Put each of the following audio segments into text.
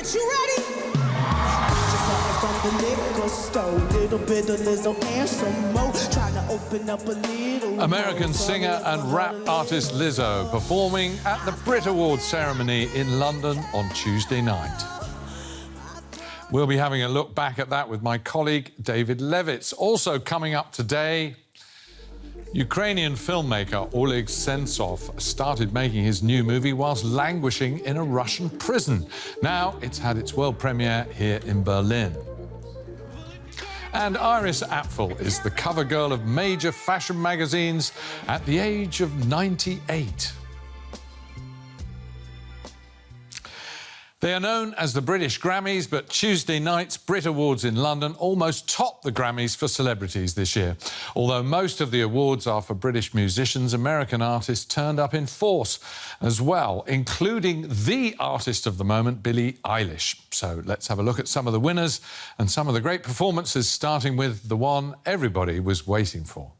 Prince, you ready? From the liquor store, little bit of Lizzo and some more. Trying to open up a little. American singer and rap artist Lizzo performing at the Brit Awards ceremony in London on Tuesday night. We'll be having a look back at that with my colleague David Levitz. Also coming up today, Ukrainian filmmaker Oleg Sentsov started making his new movie whilst languishing in a Russian prison. Now it's had its world premiere here in Berlin. And Iris Apfel is the cover girl of major fashion magazines at the age of 98. They are known as the British Grammys, but Tuesday night's Brit Awards in London almost topped the Grammys for celebrities this year. Although most of the awards are for British musicians, American artists turned up in force as well, including the artist of the moment, Billie Eilish. So let's have a look at some of the winners and some of the great performances, starting with the one everybody was waiting for.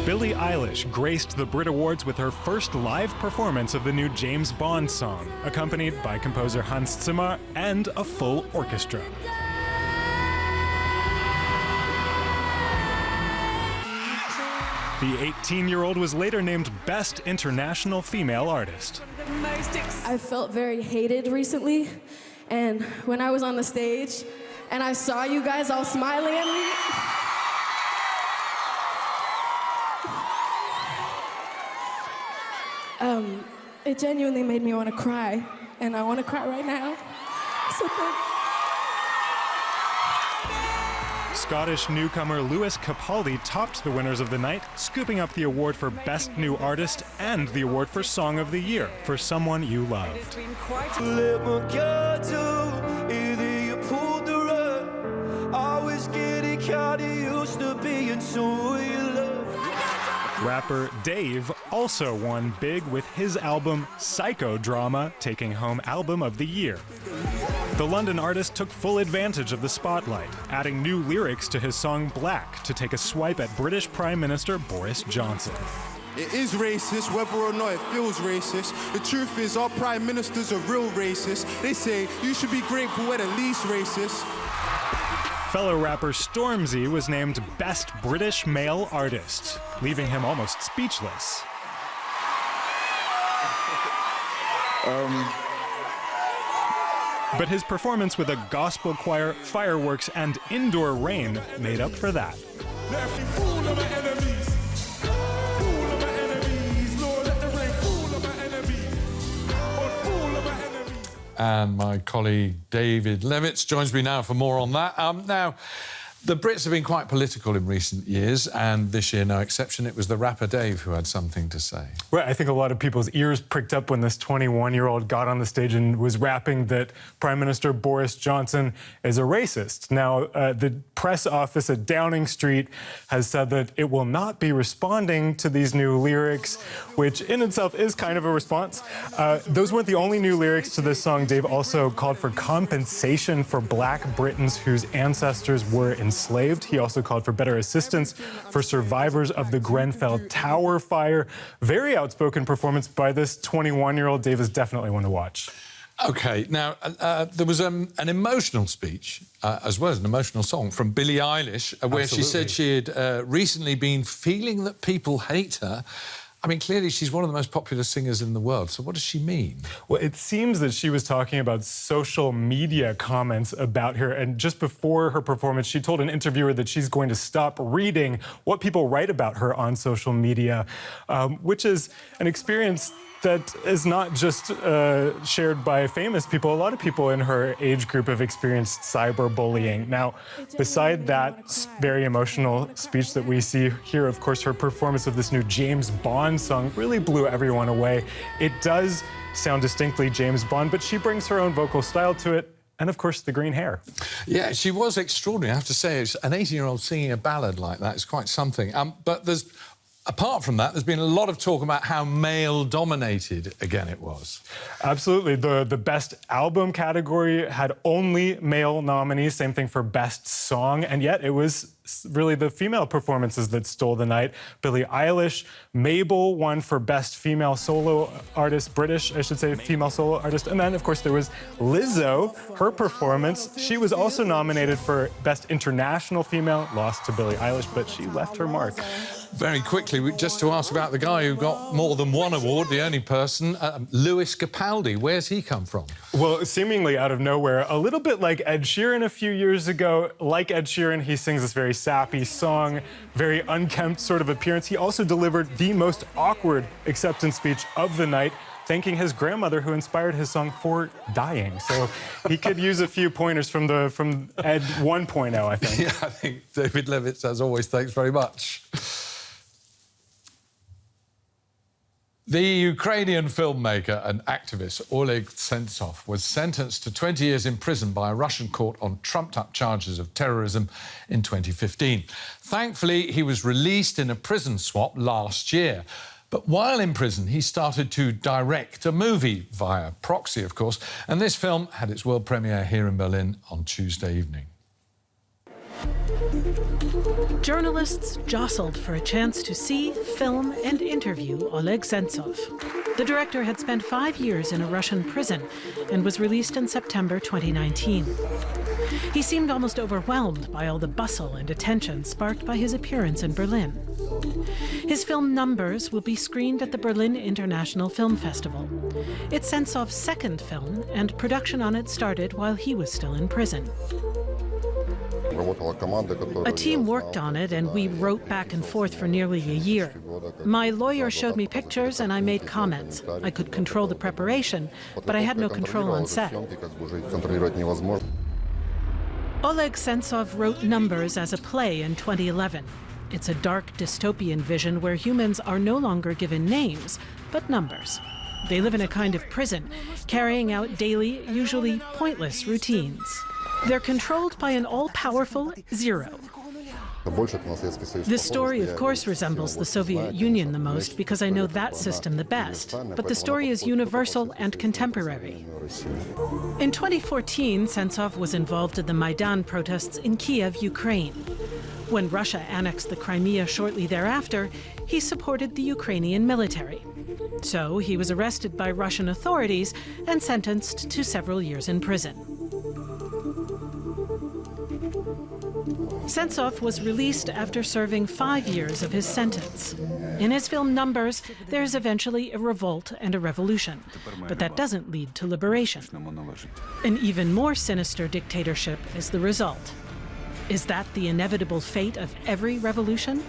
Billie Eilish graced the Brit Awards with her first live performance of the new James Bond song, accompanied by composer Hans Zimmer and a full orchestra. The 18-year-old was later named Best International Female Artist. I felt very hated recently, and when I was on the stage and I saw you guys all smiling at me, it genuinely made me want to cry, and I want to cry right now. So Scottish newcomer Lewis Capaldi topped the winners of the night, scooping up the award for Best New Artist and the award for Song of the Year for Someone You Loved. Rapper Dave also won big with his album Psychodrama taking home Album of the Year. The London artist took full advantage of the spotlight, adding new lyrics to his song Black to take a swipe at British Prime Minister Boris Johnson. It is racist, whether or not it feels racist. The truth is, our prime ministers are real racist. They say you should be grateful we're the least racist. Fellow rapper Stormzy was named Best British Male Artist, leaving him almost speechless. But his performance with a gospel choir, fireworks, and indoor rain made up for that. And my colleague David Levitz joins me now for more on that. Now, the Brits have been quite political in recent years, and this year no exception. It was the rapper Dave who had something to say. Well, I think a lot of people's ears pricked up when this 21-year-old got on the stage and was rapping that Prime Minister Boris Johnson is a racist. Now, the press office at Downing Street has said that it will not be responding to these new lyrics, which in itself is kind of a response. Those weren't the only new lyrics to this song. Dave also called for compensation for Black Britons whose ancestors were enslaved. He also called for better assistance for survivors of the Grenfell Tower fire. Very outspoken performance by this 21-year-old. Dave is definitely one to watch. OK, now, there was an emotional speech, as well as an emotional song, from Billie Eilish, where Absolutely. She said she had recently been feeling that people hate her. I mean, clearly she's one of the most popular singers in the world, so what does she mean? Well, it seems that she was talking about social media comments about her, and just before her performance, she told an interviewer that she's going to stop reading what people write about her on social media, which is an experience that is not just shared by famous people. A lot of people in her age group have experienced cyberbullying. Now, beside that very emotional speech that we see here, of course, her performance of this new James Bond song really blew everyone away. It does sound distinctly James Bond, but she brings her own vocal style to it. And, of course, the green hair. Yeah, she was extraordinary, I have to say. An 18-year-old singing a ballad like that is quite something. But there's Apart from that, there's been a lot of talk about how male-dominated, again, it was. Absolutely. The Best Album category had only male nominees, same thing for Best Song, and yet it was really the female performances that stole the night. Billie Eilish, Mabel won for Best Female Solo Artist, British, I should say, female solo artist, and then, of course, there was Lizzo, her performance. She was also nominated for Best International Female, lost to Billie Eilish, but she left her mark. Very quickly, just to ask about the guy who got more than one award, the only person, Lewis Capaldi. Where's he come from? Well, seemingly out of nowhere, a little bit like Ed Sheeran a few years ago. Like Ed Sheeran, he sings this very sappy song, very unkempt sort of appearance. He also delivered the most awkward acceptance speech of the night, thanking his grandmother who inspired his song For Dying. So he could use a few pointers from Ed 1.0, I think. Yeah, I think David Levitz, as always, thanks very much. The Ukrainian filmmaker and activist Oleg Sentsov was sentenced to 20 years in prison by a Russian court on trumped-up charges of terrorism in 2015. Thankfully, he was released in a prison swap last year. But while in prison, he started to direct a movie via proxy, of course, and this film had its world premiere here in Berlin on Tuesday evening. Journalists jostled for a chance to see, film and interview Oleg Sentsov. The director had spent 5 years in a Russian prison and was released in September 2019. He seemed almost overwhelmed by all the bustle and attention sparked by his appearance in Berlin. His film Numbers will be screened at the Berlin International Film Festival. It's Sentsov's second film, and production on it started while he was still in prison. A team worked on it, and we wrote back and forth for nearly a year. My lawyer showed me pictures, and I made comments. I could control the preparation, but I had no control on set. Oleg Sentsov wrote Numbers as a play in 2011. It's a dark dystopian vision where humans are no longer given names, but numbers. They live in a kind of prison, carrying out daily, usually pointless routines. They're controlled by an all-powerful zero. This story, of course, resembles the Soviet Union the most because I know that system the best, but the story is universal and contemporary. In 2014, Sentsov was involved in the Maidan protests in Kiev, Ukraine. When Russia annexed the Crimea shortly thereafter, he supported the Ukrainian military. So he was arrested by Russian authorities and sentenced to several years in prison. Sentsov was released after serving 5 years of his sentence. In his film Numbers, there's eventually a revolt and a revolution, but that doesn't lead to liberation. An even more sinister dictatorship is the result. Is that the inevitable fate of every revolution?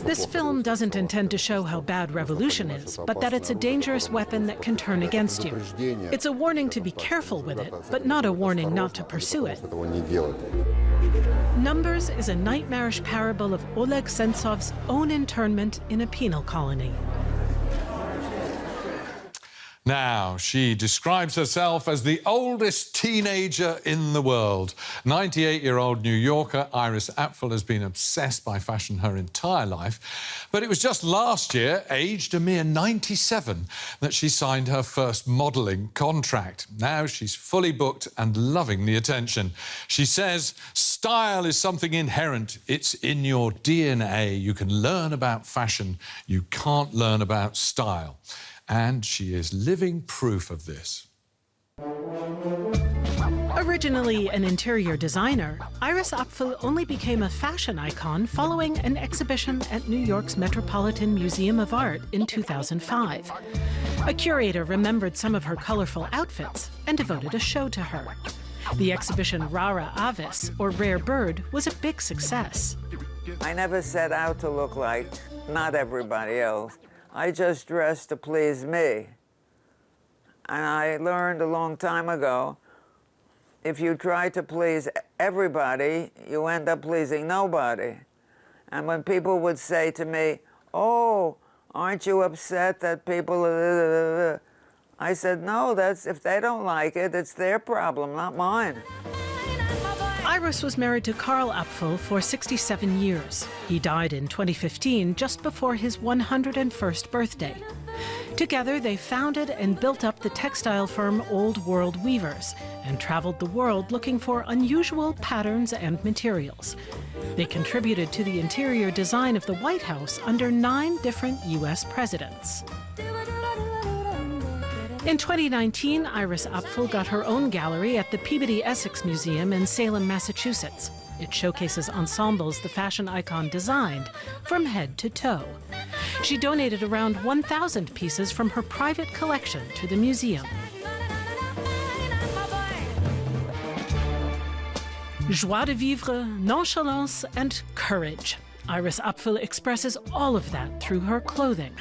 This film doesn't intend to show how bad revolution is, but that it's a dangerous weapon that can turn against you. It's a warning to be careful with it, but not a warning not to pursue it. Numbers is a nightmarish parable of Oleg Sentsov's own internment in a penal colony. Now, she describes herself as the oldest teenager in the world. 98-year-old New Yorker Iris Apfel has been obsessed by fashion her entire life. But it was just last year, aged a mere 97, that she signed her first modelling contract. Now she's fully booked and loving the attention. She says, style is something inherent. It's in your DNA. You can learn about fashion. You can't learn about style. And she is living proof of this. Originally an interior designer, Iris Apfel only became a fashion icon following an exhibition at New York's Metropolitan Museum of Art in 2005. A curator remembered some of her colorful outfits and devoted a show to her. The exhibition Rara Avis, or Rare Bird, was a big success. I never set out to look like not everybody else. I just dressed to please me. And I learned a long time ago, if you try to please everybody, you end up pleasing nobody. And when people would say to me, oh, aren't you upset that people... I said, no, that's if they don't like it, it's their problem, not mine. Iris was married to Karl Apfel for 67 years. He died in 2015, just before his 101st birthday. Together, they founded and built up the textile firm Old World Weavers and traveled the world looking for unusual patterns and materials. They contributed to the interior design of the White House under 9 different U.S. presidents. In 2019, Iris Apfel got her own gallery at the Peabody Essex Museum in Salem, Massachusetts. It showcases ensembles the fashion icon designed from head to toe. She donated around 1,000 pieces from her private collection to the museum. Joie de vivre, nonchalance, and courage. Iris Apfel expresses all of that through her clothing.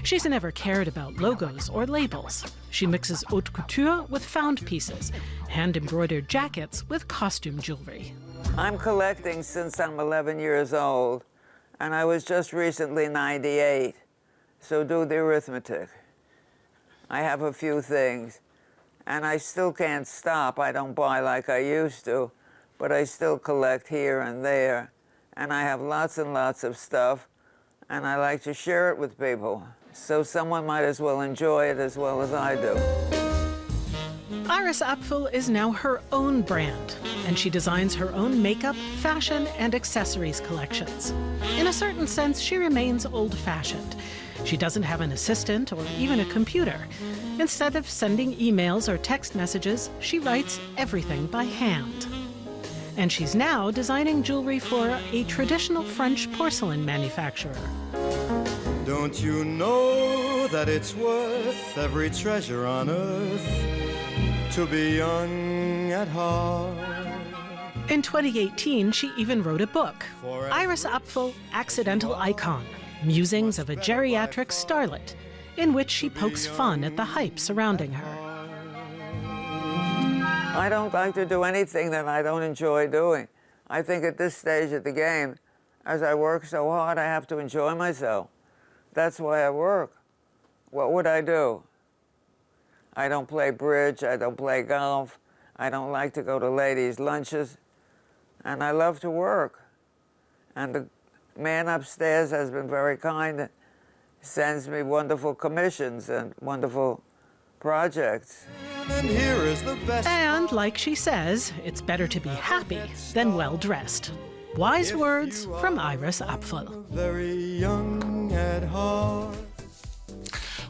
She's never cared about logos or labels. She mixes haute couture with found pieces, hand-embroidered jackets with costume jewelry. I'm collecting since I'm 11 years old, and I was just recently 98, so do the arithmetic. I have a few things, and I still can't stop. I don't buy like I used to, but I still collect here and there, and I have lots and lots of stuff, and I like to share it with people, so someone might as well enjoy it as well as I do. Iris Apfel is now her own brand, and she designs her own makeup, fashion, and accessories collections. In a certain sense, she remains old-fashioned. She doesn't have an assistant or even a computer. Instead of sending emails or text messages, she writes everything by hand. And she's now designing jewelry for a traditional French porcelain manufacturer. Don't you know that it's worth every treasure on earth to be young at heart? In 2018, she even wrote a book, Iris Apfel, Accidental Icon, Musings of a Geriatric Starlet, in which she pokes fun at the hype surrounding her. I don't like to do anything that I don't enjoy doing. I think at this stage of the game, as I work so hard, I have to enjoy myself. That's why I work. What would I do? I don't play bridge, I don't play golf, I don't like to go to ladies' lunches, and I love to work. And the man upstairs has been very kind and sends me wonderful commissions and wonderful projects. And here is the best. And like she says, it's better to be happy than well-dressed. Wise words from Iris Apfel. Very young at heart.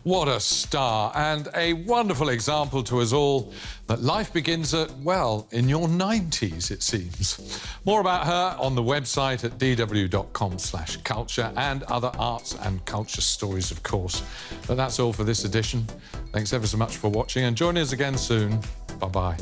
What a star, and a wonderful example to us all that life begins at, well, in your 90s, it seems. More about her on the website at dw.com/culture and other arts and culture stories, of course. But that's all for this edition. Thanks ever so much for watching, and join us again soon. Bye-bye.